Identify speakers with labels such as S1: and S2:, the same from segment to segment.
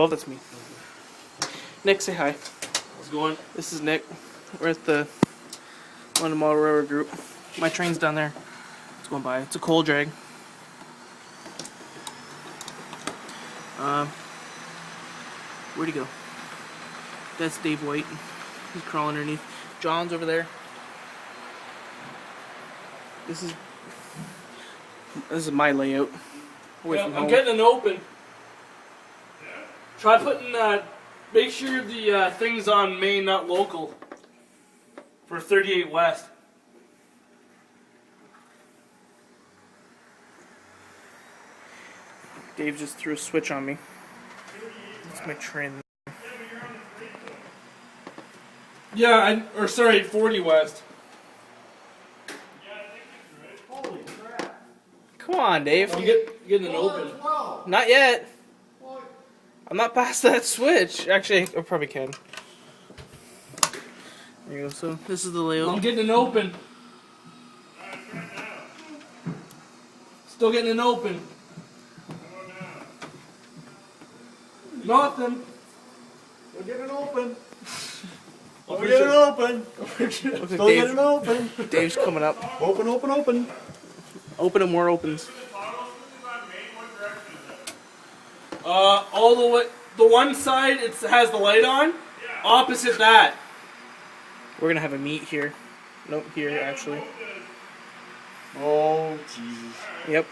S1: Oh, that's me. Nick, say hi.
S2: How's it going?
S1: This is Nick. We're at the London Model Railroad Group. My train's down there. It's going by. It's a coal drag. Where'd he go? That's Dave White. He's crawling underneath. John's over there. This is my layout. Away from
S2: I'm
S1: home.
S2: getting an open. Try putting make sure the thing's on main, not local. For 38 West.
S1: Dave just threw a switch on me. That's my train.
S2: Yeah, or sorry, 40 West.
S3: Holy crap.
S1: Come on, Dave.
S2: I'm getting an open.
S1: Not yet.
S3: What?
S1: I'm not past that switch. Actually, I probably can. There you go. So this is the
S2: I'm
S1: layout.
S2: getting an open. Still getting an open. Nothing.
S3: We'll get it open.
S2: I'll
S3: We'll get it open.
S1: Looks like
S3: Still get it open.
S1: Dave's coming up.
S3: Open, open, open.
S1: Open and more opens.
S2: All the way. The one side it has the light on. Opposite that.
S1: We're gonna have a meet here. Nope, here actually.
S3: Oh, Jesus.
S1: Yep.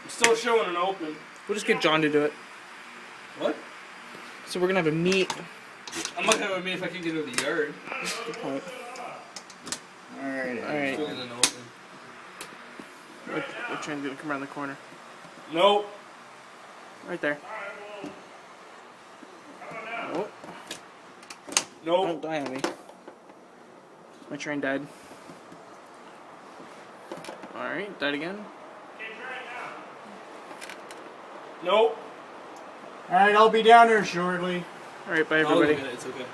S2: I'm still showing an open.
S1: We'll just get John to do it.
S2: What?
S1: So we're gonna have a meet.
S2: I'm not gonna mean if I can get into the yard.
S1: Good point.
S3: Alright.
S1: Alright.
S2: Still getting an open.
S1: We're trying to come around the corner.
S2: Nope.
S1: Right there. Oh,
S2: Nope.
S1: don't die on me. My train died. Alright, died again.
S2: Nope.
S3: Alright, I'll be down there shortly.
S1: Alright, bye
S2: I'll look
S1: everybody.
S2: at it, it's okay.